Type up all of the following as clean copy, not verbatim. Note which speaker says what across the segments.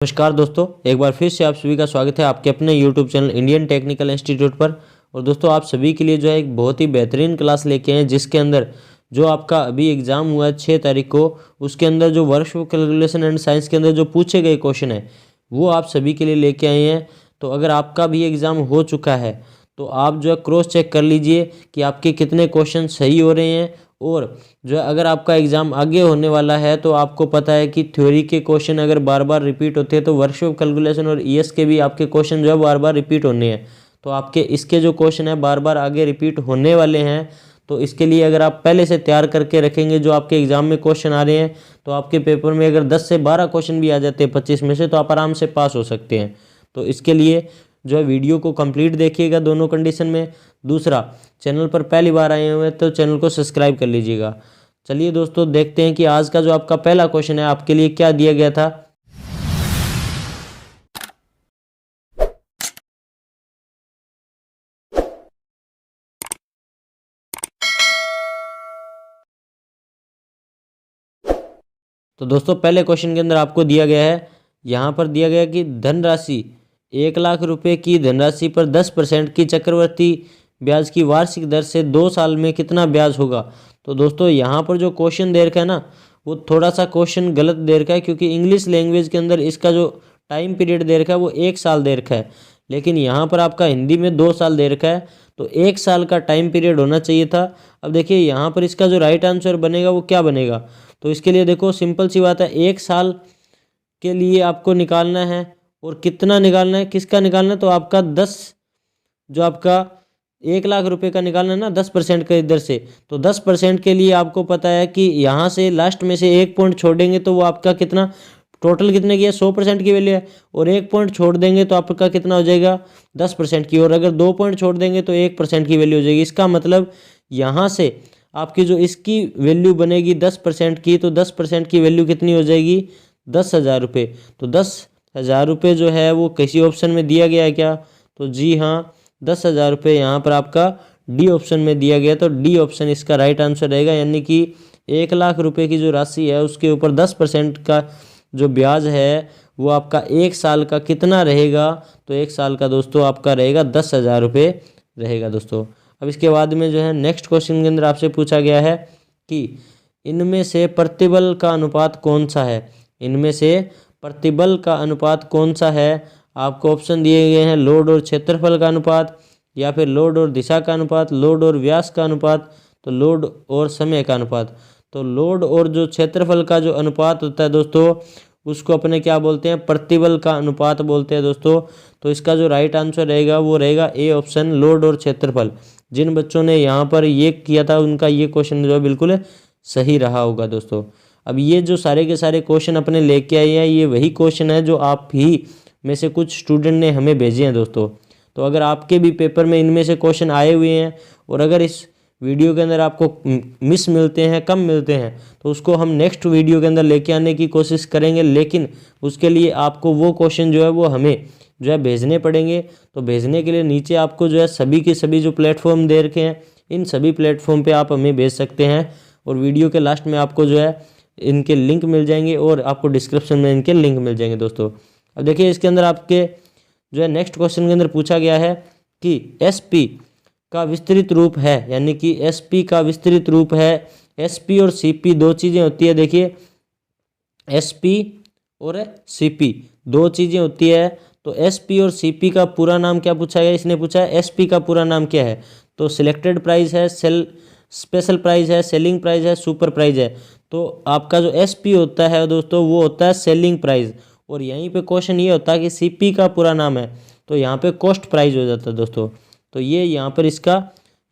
Speaker 1: नमस्कार दोस्तों, एक बार फिर से आप सभी का स्वागत है आपके अपने YouTube channel Indian technical institute पर। और दोस्तों, आप सभी के लिए जो है एक बहुत ही बेहतरीन क्लास लेके आए हैं, जिसके अंदर जो आपका अभी एग्ज़ाम हुआ है 6 तारीख को, उसके अंदर जो वर्क कैलकुलेशन एंड साइंस के अंदर जो पूछे गए क्वेश्चन है वो आप सभी के लिए लेके आए हैं। तो अगर आपका भी एग्ज़ाम हो चुका है तो आप जो है क्रॉस चेक कर लीजिए कि आपके कितने क्वेश्चन सही हो रहे हैं। और जो है अगर आपका एग्ज़ाम आगे होने वाला है तो आपको पता है कि थ्योरी के क्वेश्चन अगर बार बार रिपीट होते हैं तो वर्कशॉप कैलकुलेशन और ईएस के भी आपके क्वेश्चन जो है बार बार रिपीट होने हैं। तो आपके इसके जो क्वेश्चन है बार बार आगे रिपीट होने वाले हैं। तो इसके लिए अगर आप पहले से तैयार करके रखेंगे जो आपके एग्ज़ाम में क्वेश्चन आ रहे हैं, तो आपके पेपर में अगर 10 से 12 क्वेश्चन भी आ जाते हैं 25 में से, तो आप आराम से पास हो सकते हैं। तो इसके लिए जो है वीडियो को कंप्लीट देखिएगा दोनों कंडीशन में। दूसरा, चैनल पर पहली बार आए हुए हैं तो चैनल को सब्सक्राइब कर लीजिएगा। चलिए दोस्तों, देखते हैं कि आज का जो आपका पहला क्वेश्चन है आपके लिए क्या दिया गया था। तो दोस्तों, पहले क्वेश्चन के अंदर आपको दिया गया है, यहाँ पर दिया गया कि धनराशि 1,00,000 रुपये की धनराशि पर 10% की चक्रवर्ती ब्याज की वार्षिक दर से 2 साल में कितना ब्याज होगा। तो दोस्तों, यहाँ पर जो क्वेश्चन दे रखा है ना, वो थोड़ा सा क्वेश्चन गलत दे रखा है, क्योंकि इंग्लिश लैंग्वेज के अंदर इसका जो टाइम पीरियड दे रखा है वो 1 साल दे रखा है, लेकिन यहाँ पर आपका हिंदी में 2 साल दे रखा है। तो 1 साल का टाइम पीरियड होना चाहिए था। अब देखिए यहाँ पर इसका जो राइट आंसर बनेगा वो क्या बनेगा। तो इसके लिए देखो, सिंपल सी बात है, 1 साल के लिए आपको निकालना है। और कितना निकालना है, किसका निकालना है, तो आपका 10, जो आपका 1,00,000 रुपये का निकालना है ना 10% के इधर से, तो 10% के लिए आपको पता है कि यहाँ से लास्ट में से 1 पॉइंट छोड़ेंगे तो वो आपका कितना, टोटल कितने की है, 100% की वैल्यू है। और 1 पॉइंट छोड़ देंगे तो आपका कितना हो जाएगा, 10% की। और अगर 2 पॉइंट छोड़ देंगे तो 1% की वैल्यू हो जाएगी। इसका मतलब यहाँ से आपकी जो इसकी वैल्यू बनेगी 10% की, तो 10% की वैल्यू कितनी हो जाएगी, 10,000 रुपये। तो 10,000 रुपये जो है वो किसी ऑप्शन में दिया गया है क्या, तो जी हाँ, 10,000 रुपये यहाँ पर आपका डी ऑप्शन में दिया गया। तो डी ऑप्शन इसका राइट आंसर रहेगा, यानी कि 1,00,000 रुपये की जो राशि है उसके ऊपर 10% का जो ब्याज है वो आपका 1 साल का कितना रहेगा, तो 1 साल का दोस्तों आपका रहेगा 10,000 रुपये रहेगा दोस्तों। अब इसके बाद में जो है नेक्स्ट क्वेश्चन के अंदर आपसे पूछा गया है कि इनमें से प्रतिबल का अनुपात कौन सा है। इनमें से प्रतिबल का अनुपात कौन सा है। आपको ऑप्शन दिए गए हैं, लोड और क्षेत्रफल का अनुपात, या फिर लोड और दिशा का अनुपात, लोड और व्यास का अनुपात, तो लोड और समय का अनुपात। तो लोड और जो क्षेत्रफल का जो अनुपात होता है दोस्तों, उसको अपने क्या बोलते हैं, प्रतिबल का अनुपात बोलते हैं दोस्तों। तो इसका जो राइट आंसर रहेगा वो रहेगा ए ऑप्शन, लोड और क्षेत्रफल। जिन बच्चों ने यहाँ पर ये किया था उनका ये क्वेश्चन जो है बिल्कुल सही रहा होगा दोस्तों। अब ये जो सारे के सारे क्वेश्चन अपने लेके आए हैं, ये वही क्वेश्चन है जो आप ही में से कुछ स्टूडेंट ने हमें भेजे हैं दोस्तों। तो अगर आपके भी पेपर में इनमें से क्वेश्चन आए हुए हैं और अगर इस वीडियो के अंदर आपको मिस मिलते हैं, कम मिलते हैं, तो उसको हम नेक्स्ट वीडियो के अंदर लेके आने की कोशिश करेंगे। लेकिन उसके लिए आपको वो क्वेश्चन जो है वो हमें जो है भेजने पड़ेंगे। तो भेजने के लिए नीचे आपको जो है सभी के सभी जो प्लेटफॉर्म दे रखे हैं, इन सभी प्लेटफॉर्म पे आप हमें भेज सकते हैं। और वीडियो के लास्ट में आपको जो है इनके लिंक मिल जाएंगे और आपको डिस्क्रिप्शन में इनके लिंक मिल जाएंगे दोस्तों। अब देखिए, इसके अंदर आपके जो है नेक्स्ट क्वेश्चन के अंदर पूछा गया है कि एसपी का विस्तृत रूप है, यानी कि एसपी का विस्तृत रूप है। एसपी और सीपी दो चीज़ें होती है। देखिए, एसपी और सीपी दो चीज़ें होती है। तो एसपी और सीपी का पूरा नाम क्या पूछा गया, इसने पूछा है एसपी का पूरा नाम क्या है। तो सिलेक्टेड प्राइस है, स्पेशल प्राइस है, सेलिंग प्राइस है, सुपर प्राइस है। तो आपका जो एसपी होता है दोस्तों वो होता है सेलिंग प्राइस। और यहीं पे क्वेश्चन ये होता है कि सीपी का पूरा नाम है, तो यहाँ पे कॉस्ट प्राइस हो जाता है दोस्तों। तो ये यहाँ पर इसका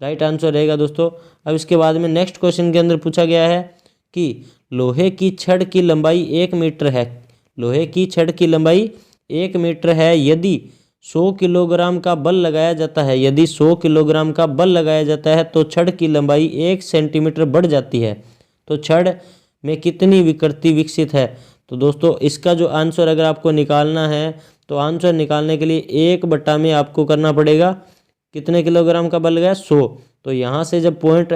Speaker 1: राइट आंसर रहेगा दोस्तों। अब इसके बाद में नेक्स्ट क्वेश्चन के अंदर पूछा गया है कि लोहे की छड़ की लंबाई 1 मीटर है। लोहे की छड़ की लंबाई 1 मीटर है यदि 100 किलोग्राम का बल लगाया जाता है। यदि 100 किलोग्राम का बल लगाया जाता है तो छड़ की लंबाई 1 सेंटीमीटर बढ़ जाती है। तो छड़ में कितनी विकृति विकसित है। तो दोस्तों, इसका जो आंसर अगर आपको निकालना है, तो आंसर निकालने के लिए 1/, में आपको करना पड़ेगा कितने किलोग्राम का बल लगाया, 100। तो यहाँ से जब पॉइंट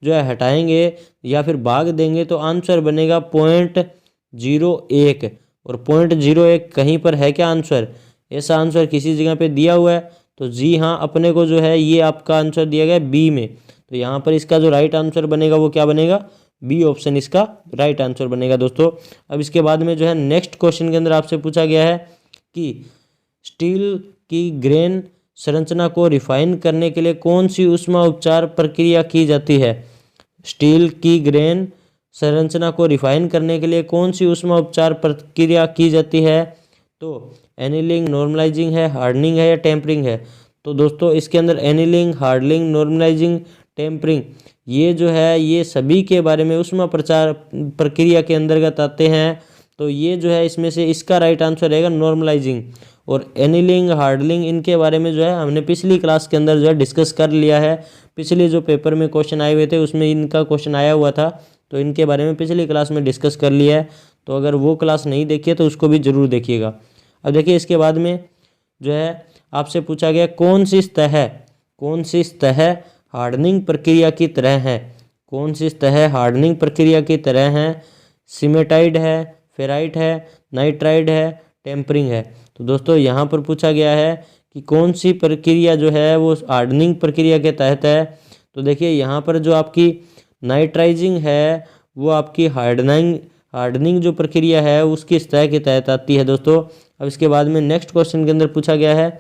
Speaker 1: जो है हटाएंगे या फिर भाग देंगे तो आंसर बनेगा 0.01। और 0.01 कहीं पर है क्या आंसर? ऐसा आंसर किसी जगह पे दिया हुआ है? तो जी हाँ, अपने को जो है ये आपका आंसर दिया गया है बी में। तो यहाँ पर इसका जो राइट आंसर बनेगा वो क्या बनेगा? बी ऑप्शन इसका राइट आंसर बनेगा दोस्तों। अब इसके बाद में जो है नेक्स्ट क्वेश्चन के अंदर आपसे पूछा गया है कि स्टील की ग्रेन संरचना को रिफाइन करने के लिए कौन सी ऊष्मा उपचार प्रक्रिया की जाती है? स्टील की ग्रेन संरचना को रिफाइन करने के लिए कौन सी ऊष्मा उपचार प्रक्रिया की जाती है? तो एनीलिंग, नॉर्मलाइजिंग है, हार्डनिंग है या टेम्परिंग है? तो दोस्तों इसके अंदर एनीलिंग, हार्डनिंग, नॉर्मलाइजिंग, टेम्परिंग ये जो है ये सभी के बारे में ऊष्मा प्रचार प्रक्रिया के अंतर्गत आते हैं। तो ये जो है इसमें से इसका राइट आंसर रहेगा नॉर्मलाइजिंग। और एनीलिंग, हार्डनिंग इनके बारे में जो है हमने पिछली क्लास के अंदर जो है डिस्कस कर लिया है। पिछले जो पेपर में क्वेश्चन आए हुए थे उसमें इनका क्वेश्चन आया हुआ था, तो इनके बारे में पिछली क्लास में डिस्कस कर लिया है। तो अगर वो क्लास नहीं देखी है तो उसको भी ज़रूर देखिएगा। अब देखिए इसके बाद में जो है आपसे पूछा गया कौन सी सतह हार्डनिंग प्रक्रिया की तरह है? कौन सी सतह हार्डनिंग प्रक्रिया की तरह है? सीमेटाइड है, फेराइट है, नाइट्राइड है, टेम्परिंग है? तो दोस्तों यहाँ पर पूछा गया है कि कौन सी प्रक्रिया जो है वो हार्डनिंग प्रक्रिया के तहत है। तो देखिए यहाँ पर जो आपकी नाइट्राइजिंग है वो आपकी हार्डनिंग जो प्रक्रिया है उसकी सतह के तहत आती है दोस्तों। अब इसके बाद में नेक्स्ट क्वेश्चन के अंदर पूछा गया है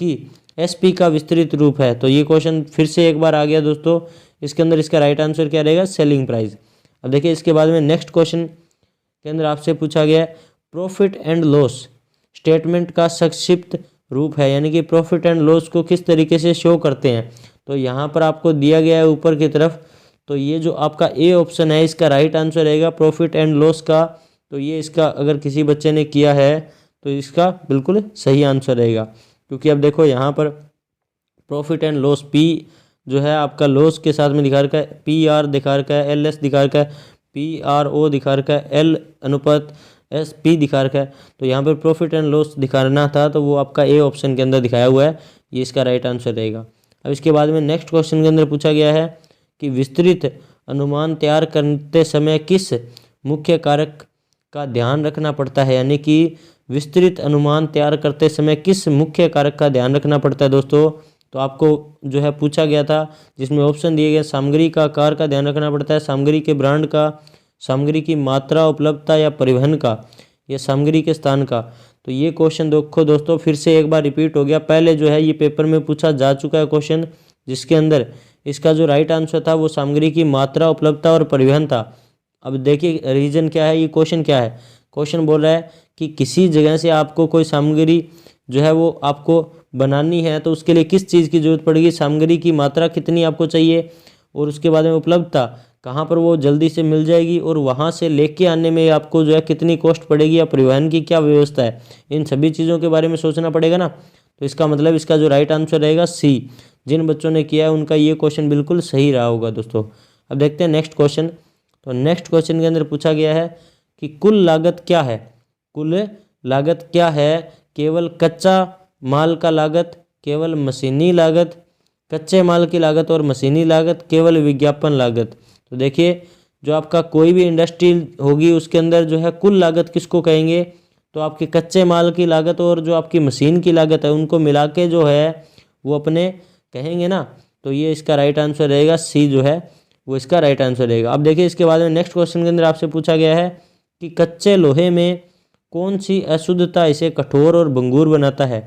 Speaker 1: कि एसपी का विस्तृत रूप है। तो ये क्वेश्चन फिर से एक बार आ गया दोस्तों। इसके अंदर इसका राइट आंसर क्या रहेगा? Selling price. अब देखिए इसके बाद में नेक्स्ट क्वेश्चन के अंदर आपसे पूछा गया है प्रॉफिट एंड लॉस स्टेटमेंट का संक्षिप्त रूप है, यानी कि प्रॉफिट एंड लॉस को किस तरीके से शो करते हैं। तो यहाँ पर आपको दिया गया है ऊपर की तरफ, तो ये जो आपका ए ऑप्शन है इसका राइट आंसर रहेगा प्रॉफिट एंड लॉस का। तो ये इसका अगर किसी बच्चे ने किया है तो इसका बिल्कुल सही आंसर रहेगा, क्योंकि अब देखो यहाँ पर प्रॉफिट एंड लॉस पी जो है आपका लॉस के साथ में दिखा रखा है, पी आर दिखा रखा है, एल एस दिखा रखा है, पी आर ओ दिखा रखा है, एल अनुपात एस पी दिखा रखा है। तो यहाँ पर प्रॉफिट एंड लॉस दिखाना था तो वो आपका ए ऑप्शन के अंदर दिखाया हुआ है, ये इसका राइट आंसर रहेगा। अब इसके बाद में नेक्स्ट क्वेश्चन के अंदर पूछा गया है कि विस्तृत अनुमान तैयार करते समय किस मुख्य कारक का ध्यान रखना पड़ता है, यानी कि विस्तृत अनुमान तैयार करते समय किस मुख्य कारक का ध्यान रखना पड़ता है दोस्तों। तो आपको जो है पूछा गया था जिसमें ऑप्शन दिए गए सामग्री का आकार का ध्यान रखना पड़ता है, सामग्री के ब्रांड का, सामग्री की मात्रा, उपलब्धता या परिवहन का, या सामग्री के स्थान का। तो ये क्वेश्चन देखो दोस्तों फिर से एक बार रिपीट हो गया, पहले जो है ये पेपर में पूछा जा चुका है क्वेश्चन, जिसके अंदर इसका जो राइट आंसर था वो सामग्री की मात्रा, उपलब्धता और परिवहन था। अब देखिए रीजन क्या है, ये क्वेश्चन क्या है, क्वेश्चन बोल रहा है कि किसी जगह से आपको कोई सामग्री जो है वो आपको बनानी है तो उसके लिए किस चीज़ की जरूरत पड़ेगी, सामग्री की मात्रा कितनी आपको चाहिए, और उसके बाद में उपलब्धता कहाँ पर वो जल्दी से मिल जाएगी, और वहाँ से लेके आने में आपको जो है कितनी कॉस्ट पड़ेगी, या परिवहन की क्या व्यवस्था है, इन सभी चीज़ों के बारे में सोचना पड़ेगा ना। तो इसका मतलब इसका जो राइट आंसर रहेगा सी। जिन बच्चों ने किया है उनका ये क्वेश्चन बिल्कुल सही रहा होगा दोस्तों। अब देखते हैं नेक्स्ट क्वेश्चन। तो नेक्स्ट क्वेश्चन के अंदर पूछा गया है कि कुल लागत क्या है? कुल लागत क्या है? केवल कच्चा माल का लागत, केवल मशीनी लागत, कच्चे माल की लागत और मशीनी लागत, केवल विज्ञापन लागत। तो देखिए जो आपका कोई भी इंडस्ट्री होगी उसके अंदर जो है कुल लागत किसको कहेंगे, तो आपके कच्चे माल की लागत और जो आपकी मशीन की लागत है उनको मिला के जो है वो अपने कहेंगे ना। तो ये इसका राइट आंसर रहेगा सी जो है वो इसका राइट आंसर रहेगा। अब देखिए इसके बाद में नेक्स्ट क्वेश्चन के अंदर आपसे पूछा गया है कि कच्चे लोहे में कौन सी अशुद्धता इसे कठोर और भंगुर बनाता है।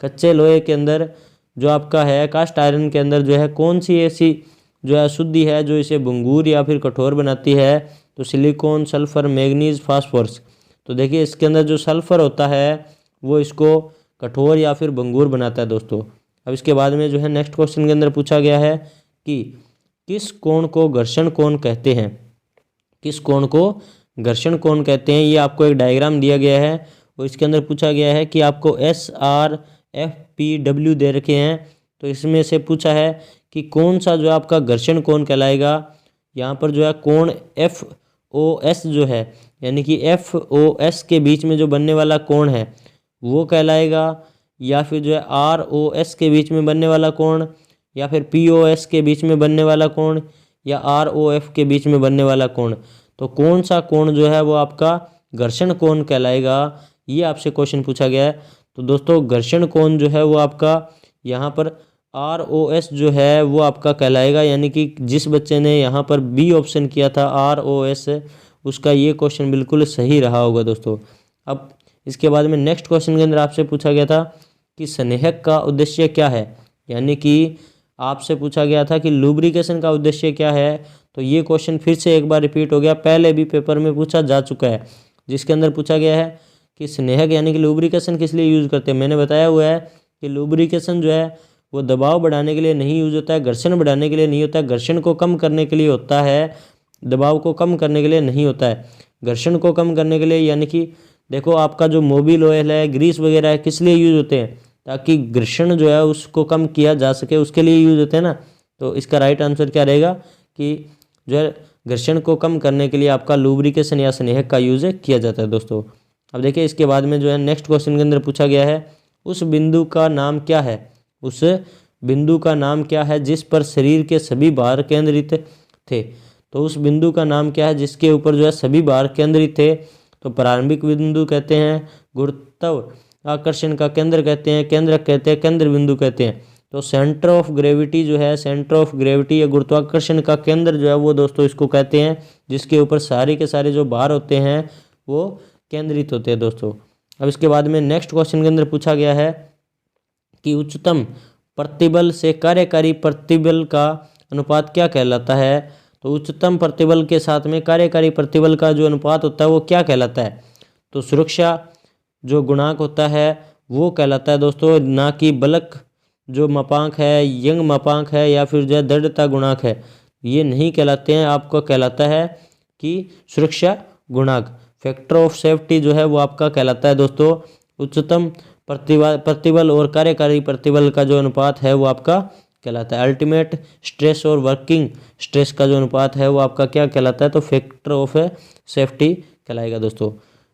Speaker 1: कच्चे लोहे के अंदर जो आपका है कास्ट आयरन के अंदर जो है कौन सी ऐसी जो है अशुद्धि है जो इसे भंगुर या फिर कठोर बनाती है। तो सिलिकॉन, सल्फर, मैग्नीज, फास्फोरस। तो देखिए इसके अंदर जो सल्फर होता है वो इसको कठोर या फिर भंगुर बनाता है दोस्तों। अब इसके बाद में जो है नेक्स्ट क्वेश्चन के अंदर पूछा गया है कि किस कोण को घर्षण कोण कहते हैं। किस कोण को घर्षण कोण कहते हैं, ये आपको एक डायग्राम दिया गया है और इसके अंदर पूछा गया है कि आपको SR, FP, W दे रखे हैं। तो इसमें से पूछा है कि कौन सा जो आपका घर्षण कोण कहलाएगा। यहाँ पर जो है कोण FOS जो है, यानी कि FOS के बीच में जो बनने वाला कोण है वो कहलाएगा, या फिर जो है ROS के बीच में बनने वाला कोण, या फिर POS के बीच में बनने वाला कोण, या ROF के बीच में बनने वाला कोण। तो कौन सा कोण जो है वो आपका घर्षण कोण कहलाएगा, ये आपसे क्वेश्चन पूछा गया है। तो दोस्तों घर्षण कोण जो है वो आपका यहाँ पर ROS जो है वो आपका कहलाएगा, यानी कि जिस बच्चे ने यहाँ पर बी ऑप्शन किया था ROS, उसका ये क्वेश्चन बिल्कुल सही रहा होगा दोस्तों। अब इसके बाद में नेक्स्ट क्वेश्चन के अंदर आपसे पूछा गया था कि स्नेहक का उद्देश्य क्या है, यानी कि आपसे पूछा गया था कि लुब्रिकेशन का उद्देश्य क्या है। तो ये क्वेश्चन फिर से एक बार रिपीट हो गया, पहले भी पेपर में पूछा जा चुका है, जिसके अंदर पूछा गया है कि स्नेहक यानी कि लुब्रिकेशन किस लिए यूज़ करते हैं। मैंने बताया हुआ है कि लुब्रिकेशन जो है वो दबाव बढ़ाने के लिए नहीं यूज होता है, घर्षण बढ़ाने के लिए नहीं होता है, घर्षण को कम करने के लिए होता है, दबाव को कम करने के लिए नहीं होता है। घर्षण को कम करने के लिए यानी कि देखो आपका जो मोबिल ऑयल है, ग्रीस वगैरह है, किस लिए यूज होते हैं, ताकि घर्षण जो है उसको कम किया जा सके, उसके लिए यूज होते हैं ना। तो इसका राइट आंसर क्या रहेगा कि जो है घर्षण को कम करने के लिए आपका लुब्रिकेशन या स्नेहक का यूज किया जाता है दोस्तों। अब देखिए इसके बाद में जो है नेक्स्ट क्वेश्चन के अंदर पूछा गया है उस बिंदु का नाम क्या है, उस बिंदु का नाम क्या है जिस पर शरीर के सभी भार केंद्रित थे। तो उस बिंदु का नाम क्या है जिसके ऊपर जो है सभी भार केंद्रित थे। तो प्रारंभिक बिंदु कहते हैं, गुरुत्वाकर्षण का केंद्र कहते हैं, केंद्रक कहते हैं, केंद्र बिंदु कहते हैं। तो सेंटर ऑफ ग्रेविटी जो है, सेंटर ऑफ ग्रेविटी या गुरुत्वाकर्षण का केंद्र जो है वो दोस्तों इसको कहते हैं, जिसके ऊपर सारे के सारे जो भार होते हैं वो केंद्रित होते हैं दोस्तों। अब इसके बाद में नेक्स्ट क्वेश्चन के अंदर पूछा गया है कि उच्चतम प्रतिबल से कार्यकारी प्रतिबल का अनुपात क्या कहलाता है। तो उच्चतम प्रतिबल के साथ में कार्यकारी प्रतिबल का जो अनुपात होता है वो क्या कहलाता है। तो सुरक्षा जो गुणांक होता है वो कहलाता है दोस्तों, ना कि बल्क जो मापांक है, यंग मापांक है या फिर जो है दृढ़ता गुणांक है, ये नहीं कहलाते हैं। आपको कहलाता है कि सुरक्षा गुणांक, फैक्टर ऑफ सेफ्टी जो है वो आपका कहलाता है दोस्तों। उच्चतम प्रतिबल और कार्यकारी प्रतिबल का जो अनुपात है वो आपका कहलाता है। अल्टीमेट स्ट्रेस और वर्किंग स्ट्रेस का जो अनुपात है वो आपका क्या कहलाता है, तो फैक्टर ऑफ सेफ्टी कहलाएगा दोस्तों।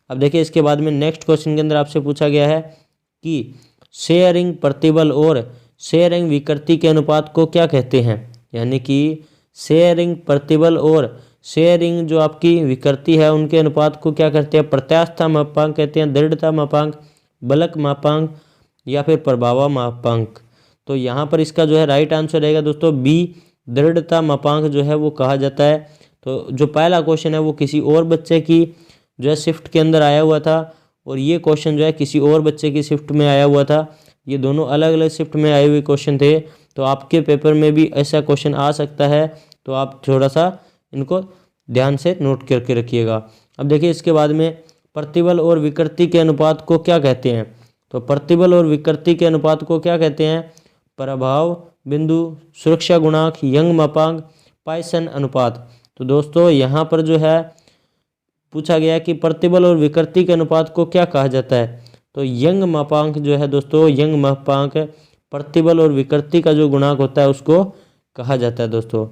Speaker 1: अब देखिए इसके बाद में नेक्स्ट क्वेश्चन के अंदर आपसे पूछा गया है कि शेयरिंग प्रतिबल और शेयरिंग विकृति के अनुपात को क्या कहते हैं, यानी कि शेयरिंग प्रतिबल और शेयरिंग जो आपकी विकृति है उनके अनुपात को क्या कहते हैं। प्रत्यास्थता मापांक कहते हैं, दृढ़ता मापांक, बलक मापांक या फिर प्रभाव मापांक। तो यहाँ पर इसका जो है राइट आंसर रहेगा दोस्तों बी, दृढ़ता मापांक जो है वो कहा जाता है। तो जो पहला क्वेश्चन है वो किसी और बच्चे की जो है शिफ्ट के अंदर आया हुआ था, और ये क्वेश्चन जो है किसी और बच्चे की शिफ्ट में आया हुआ था। ये दोनों अलग अलग शिफ्ट में आए हुए क्वेश्चन थे। तो आपके पेपर में भी ऐसा क्वेश्चन आ सकता है, तो आप थोड़ा सा इनको ध्यान से नोट करके रखिएगा। अब देखिए इसके बाद में प्रतिबल और विकृति के अनुपात को क्या कहते हैं। तो प्रतिबल और विकृति के अनुपात को क्या कहते हैं, प्रभाव बिंदु, सुरक्षा गुणांक, यंग मापांक, पॉइसन अनुपात। तो दोस्तों यहाँ पर जो है पूछा गया कि प्रतिबल और विकृति के अनुपात को क्या कहा जाता है। तो यंग मापांक जो है दोस्तों, यंग मापांक प्रतिबल और विकृति का जो गुणांक होता है उसको कहा जाता है दोस्तों।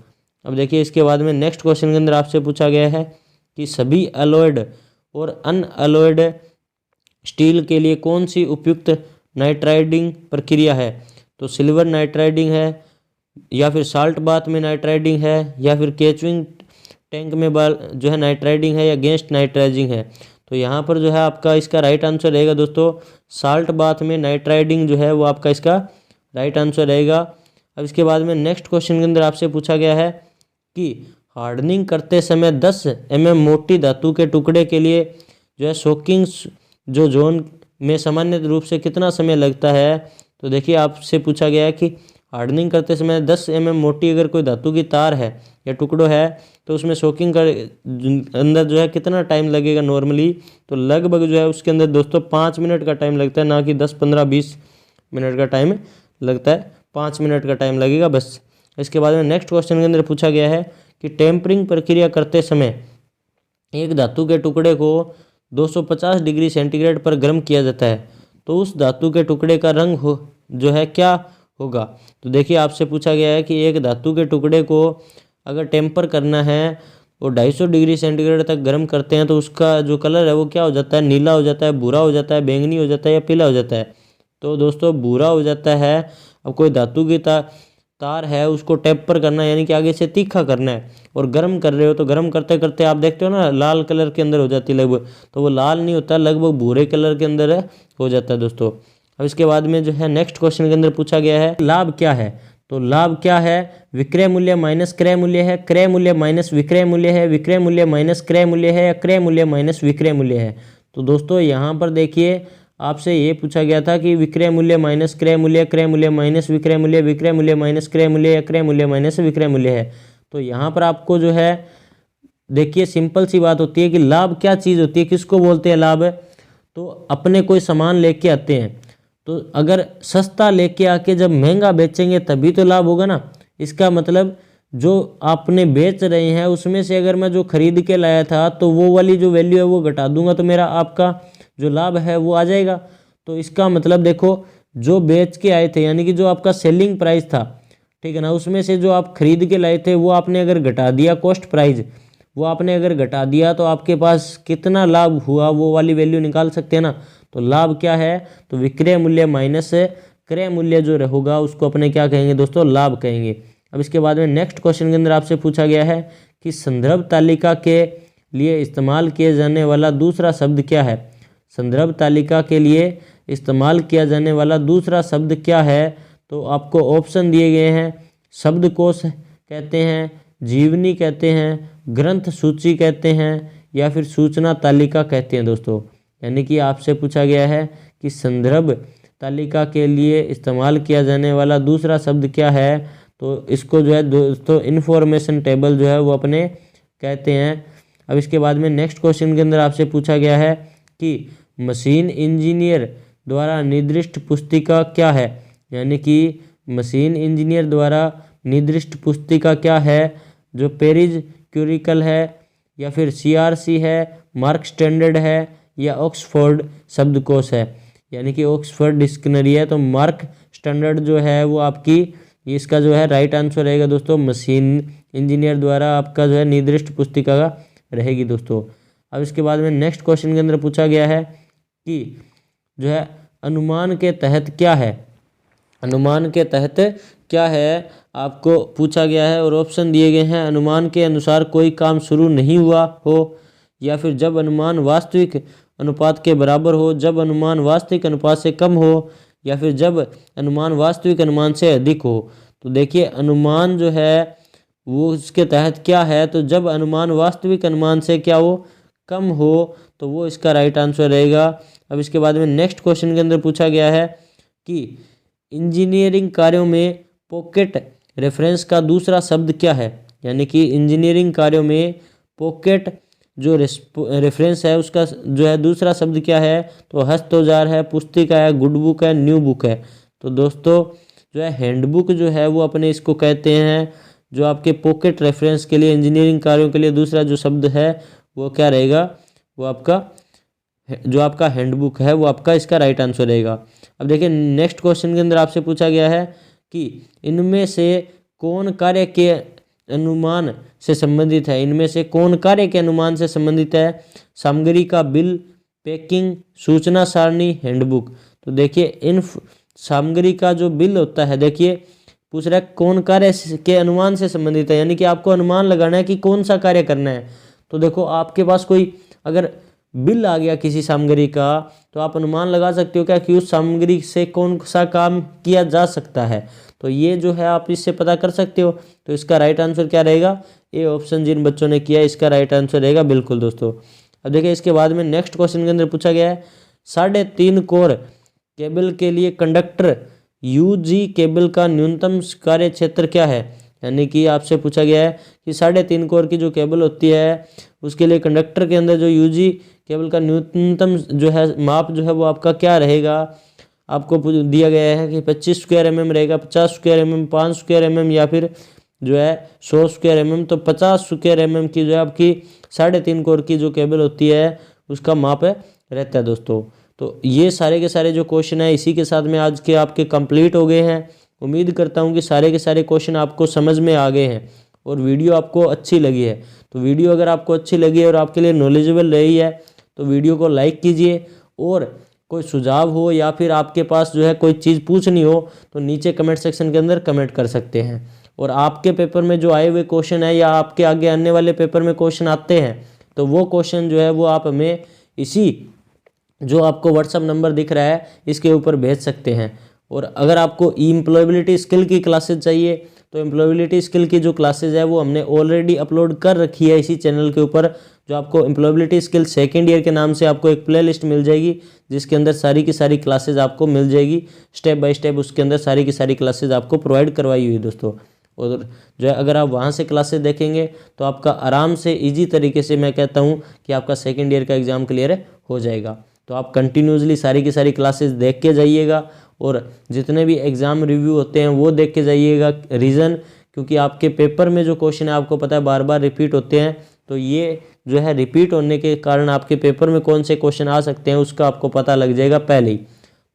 Speaker 1: अब देखिए इसके बाद में नेक्स्ट क्वेश्चन के अंदर आपसे पूछा गया है कि सभी अलॉयड और अनअलॉयड स्टील के लिए कौन सी उपयुक्त नाइट्राइडिंग प्रक्रिया है। तो सिल्वर नाइट्राइडिंग है, या फिर साल्ट बाथ में नाइट्राइडिंग है, या फिर केचुइंग टैंक में जो है नाइट्राइडिंग है, या गेस्ट नाइट्राइजिंग है। तो यहाँ पर जो है आपका इसका राइट आंसर रहेगा दोस्तों साल्ट बाथ में नाइट्राइडिंग जो है वो आपका इसका राइट आंसर रहेगा। अब इसके बाद में नेक्स्ट क्वेश्चन के अंदर आपसे पूछा गया है कि हार्डनिंग करते समय 10 mm मोटी धातु के टुकड़े के लिए जो है सोकिंग जो जोन में सामान्य रूप से कितना समय लगता है। तो देखिए आपसे पूछा गया है कि हार्डनिंग करते समय 10 mm मोटी अगर कोई धातु की तार है या टुकड़ो है तो उसमें सोकिंग कर अंदर जो है कितना टाइम लगेगा नॉर्मली। तो लगभग जो है उसके अंदर दोस्तों 5 मिनट का टाइम लगता है, ना कि 10, 15, 20 मिनट का टाइम लगता है, 5 मिनट का टाइम लगेगा बस। इसके बाद में नेक्स्ट क्वेश्चन के अंदर पूछा गया है कि टेम्परिंग प्रक्रिया करते समय एक धातु के टुकड़े को 250 डिग्री सेंटीग्रेड पर गर्म किया जाता है, तो उस धातु के टुकड़े का रंग जो है क्या होगा। तो देखिए आपसे पूछा गया है कि एक धातु के टुकड़े को अगर टेम्पर करना है और 250 डिग्री सेंटीग्रेड तक गर्म करते हैं तो उसका जो कलर है वो क्या हो जाता है, नीला हो जाता है, भूरा हो जाता है, बैंगनी हो जाता है या पीला हो जाता है। तो दोस्तों भूरा हो जाता है। अब कोई धातु की तार है उसको टेपर करना है, यानी कि आगे से तीखा करना है, और गर्म कर रहे हो तो गर्म करते करते आप देखते हो ना लाल कलर के अंदर हो जाती है लगभग, तो वो लाल नहीं होता, लगभग भूरे कलर के अंदर हो जाता है दोस्तों। अब इसके बाद में जो है नेक्स्ट क्वेश्चन के अंदर पूछा गया है लाभ क्या है। तो लाभ क्या है, विक्रय मूल्य माइनस क्रय मूल्य है, क्रय मूल्य माइनस विक्रय मूल्य है, विक्रय मूल्य माइनस क्रय मूल्य है, या क्रय मूल्य माइनस विक्रय मूल्य है। तो दोस्तों यहाँ पर देखिए आपसे ये पूछा गया था कि विक्रय मूल्य माइनस क्रय मूल्य, क्रय मूल्य माइनस विक्रय मूल्य, विक्रय मूल्य माइनस क्रय मूल्य, या क्रय मूल्य माइनस विक्रय मूल्य है। तो यहाँ पर आपको जो है देखिए सिंपल सी बात होती है कि लाभ क्या चीज़ होती है, किसको बोलते हैं लाभ। तो अपने कोई सामान लेके आते हैं, तो अगर सस्ता लेके आके जब महंगा बेचेंगे तभी तो लाभ होगा ना। इसका मतलब जो आपने बेच रहे हैं उसमें से अगर मैं जो खरीद के लाया था तो वो वाली जो वैल्यू है वो घटा दूंगा तो मेरा आपका जो लाभ है वो आ जाएगा। तो इसका मतलब देखो जो बेच के आए थे यानी कि जो आपका सेलिंग प्राइस था, ठीक है ना, उसमें से जो आप खरीद के लाए थे वो आपने अगर घटा दिया, कॉस्ट प्राइस वो आपने अगर घटा दिया तो आपके पास कितना लाभ हुआ वो वाली वैल्यू निकाल सकते हैं ना। तो लाभ क्या है, तो विक्रय मूल्य माइनस क्रय मूल्य जो होगा उसको अपने क्या कहेंगे दोस्तों, लाभ कहेंगे। अब इसके बाद में नेक्स्ट क्वेश्चन के अंदर आपसे पूछा गया है कि संदर्भ तालिका के लिए इस्तेमाल किए जाने वाला दूसरा शब्द क्या है। संदर्भ तालिका के लिए इस्तेमाल किया जाने वाला दूसरा शब्द क्या है। तो आपको ऑप्शन दिए गए हैं, शब्दकोश कहते हैं, जीवनी कहते हैं, ग्रंथ सूची कहते हैं, या फिर सूचना तालिका कहते हैं दोस्तों। यानी कि आपसे पूछा गया है कि संदर्भ तालिका के लिए इस्तेमाल किया जाने वाला दूसरा शब्द क्या है। तो इसको जो है दोस्तों इन्फॉर्मेशन टेबल जो है वो अपने कहते हैं। अब इसके बाद में नेक्स्ट क्वेश्चन के अंदर आपसे पूछा गया है कि मशीन इंजीनियर द्वारा निर्दिष्ट पुस्तिका क्या है। यानी कि मशीन इंजीनियर द्वारा निर्दिष्ट पुस्तिका क्या है, जो पेरिस क्यूरिकल है, या फिर सीआरसी है, मार्क स्टैंडर्ड है, या ऑक्सफोर्ड शब्दकोश है। यानी कि ऑक्सफोर्ड डिक्शनरी है, तो मार्क स्टैंडर्ड जो है वो आपकी इसका जो है राइट आंसर रहेगा दोस्तों, मशीन इंजीनियर द्वारा आपका जो है निर्दिष्ट पुस्तिका का रहेगी दोस्तों। अब इसके बाद में नेक्स्ट क्वेश्चन के अंदर पूछा गया है कि जो है अनुमान के तहत क्या है। अनुमान के तहत क्या है आपको पूछा गया है, और ऑप्शन दिए गए हैं, अनुमान के अनुसार कोई काम शुरू नहीं हुआ हो, या फिर जब अनुमान वास्तविक अनुपात के बराबर हो, जब अनुमान वास्तविक अनुपात से कम हो, या फिर जब अनुमान वास्तविक अनुमान से अधिक हो। तो देखिए अनुमान जो है वो उसके तहत क्या है, तो जब अनुमान वास्तविक अनुमान से क्या हो, कम हो, तो वो इसका राइट आंसर रहेगा। अब इसके बाद में नेक्स्ट क्वेश्चन के अंदर पूछा गया है कि इंजीनियरिंग कार्यों में पॉकेट रेफरेंस का दूसरा शब्द क्या है। यानी कि इंजीनियरिंग कार्यों में पॉकेट जो रेफरेंस है उसका जो है दूसरा शब्द क्या है, तो हस्त औजार है, पुस्तिका है, गुड बुक है, न्यू बुक है। तो दोस्तों जो है हैंडबुक जो है वो अपने इसको कहते हैं। जो आपके पॉकेट रेफरेंस के लिए इंजीनियरिंग कार्यों के लिए दूसरा जो शब्द है वो क्या रहेगा, वो आपका जो आपका हैंडबुक है वो आपका इसका राइट आंसर रहेगा। अब देखिए नेक्स्ट क्वेश्चन के अंदर आपसे पूछा गया है कि इनमें से कौन कार्य के अनुमान से संबंधित है। इनमें से कौन कार्य के अनुमान से संबंधित है, सामग्री का बिल, पैकिंग, सूचना सारणी, हैंडबुक। तो देखिए इन सामग्री का जो बिल होता है, देखिए पूछ रहा है कौन कार्य के अनुमान से संबंधित है, यानी कि आपको अनुमान लगाना है कि कौन सा कार्य करना है। तो देखो आपके पास कोई अगर बिल आ गया किसी सामग्री का तो आप अनुमान लगा सकते हो क्या कि उस सामग्री से कौन सा काम किया जा सकता है। तो ये जो है आप इससे पता कर सकते हो। तो इसका राइट आंसर क्या रहेगा, ए ऑप्शन जिन बच्चों ने किया इसका राइट आंसर रहेगा बिल्कुल दोस्तों। अब देखिए इसके बाद में नेक्स्ट क्वेश्चन के अंदर पूछा गया है 3.5 कोर केबल के लिए कंडक्टर यूजी केबल का न्यूनतम कार्य क्षेत्र क्या है। यानी कि आपसे पूछा गया है कि 3.5 कोर की जो केबल होती है उसके लिए कंडक्टर के अंदर जो यूजी केबल का न्यूनतम जो है माप जो है वो आपका क्या रहेगा। आपको दिया गया है कि 25 स्क्वायर mm रहेगा, 50 स्क्वायर mm, 5 स्क्वायर mm, या फिर जो है 100 स्क्वायर mm। तो 50 स्क्वायर mm की जो है आपकी 3.5 कोर की जो केबल होती है उसका माप रहता है दोस्तों। तो ये सारे के सारे जो क्वेश्चन है इसी के साथ में आज के आपके कंप्लीट हो गए हैं। उम्मीद करता हूँ कि सारे के सारे क्वेश्चन आपको समझ में आ गए हैं और वीडियो आपको अच्छी लगी है। तो वीडियो अगर आपको अच्छी लगी है और आपके लिए नॉलेजेबल रही है तो वीडियो को लाइक कीजिए और कोई सुझाव हो या फिर आपके पास जो है कोई चीज़ पूछनी हो तो नीचे कमेंट सेक्शन के अंदर कमेंट कर सकते हैं। और आपके पेपर में जो आए हुए क्वेश्चन है या आपके आगे आने वाले पेपर में क्वेश्चन आते हैं तो वो क्वेश्चन जो है वो आप हमें इसी जो आपको व्हाट्सअप नंबर दिख रहा है इसके ऊपर भेज सकते हैं। और अगर आपको एम्प्लॉयबिलिटी स्किल की क्लासेस चाहिए तो एम्प्लॉयबिलिटी स्किल की जो क्लासेस है वो हमने ऑलरेडी अपलोड कर रखी है इसी चैनल के ऊपर। जो आपको एम्प्लॉयबिलिटी स्किल सेकेंड ईयर के नाम से आपको एक प्ले लिस्ट मिल जाएगी जिसके अंदर सारी की सारी क्लासेज आपको मिल जाएगी स्टेप बाय स्टेप, उसके अंदर सारी की सारी क्लासेज आपको प्रोवाइड करवाई हुई दोस्तों। और जो है अगर आप वहाँ से क्लासेस देखेंगे तो आपका आराम से ईजी तरीके से मैं कहता हूँ कि आपका सेकेंड ईयर का एग्ज़ाम क्लियर हो जाएगा। तो आप कंटिन्यूसली सारी की सारी क्लासेस देख के जाइएगा और जितने भी एग्ज़ाम रिव्यू होते हैं वो देख के जाइएगा। रीज़न क्योंकि आपके पेपर में जो क्वेश्चन है आपको पता है बार बार रिपीट होते हैं, तो ये जो है रिपीट होने के कारण आपके पेपर में कौन से क्वेश्चन आ सकते हैं उसका आपको पता लग जाएगा पहले ही।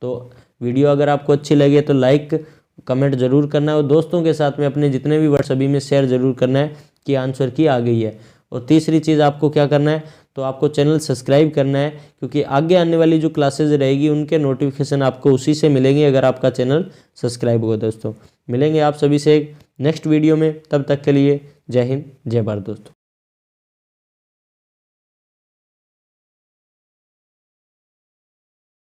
Speaker 1: तो वीडियो अगर आपको अच्छी लगे तो लाइक कमेंट ज़रूर करना है और दोस्तों के साथ में अपने जितने भी व्हाट्सएप में शेयर ज़रूर करना है कि आंसर की आ गई है। और तीसरी चीज़ आपको क्या करना है तो आपको चैनल सब्सक्राइब करना है क्योंकि आगे आने वाली जो क्लासेज रहेगी उनके नोटिफिकेशन आपको उसी से मिलेंगे अगर आपका चैनल सब्सक्राइब होगा। दोस्तों मिलेंगे आप सभी से एक नेक्स्ट वीडियो में, तब तक के लिए जय हिंद जय भारत दोस्तों।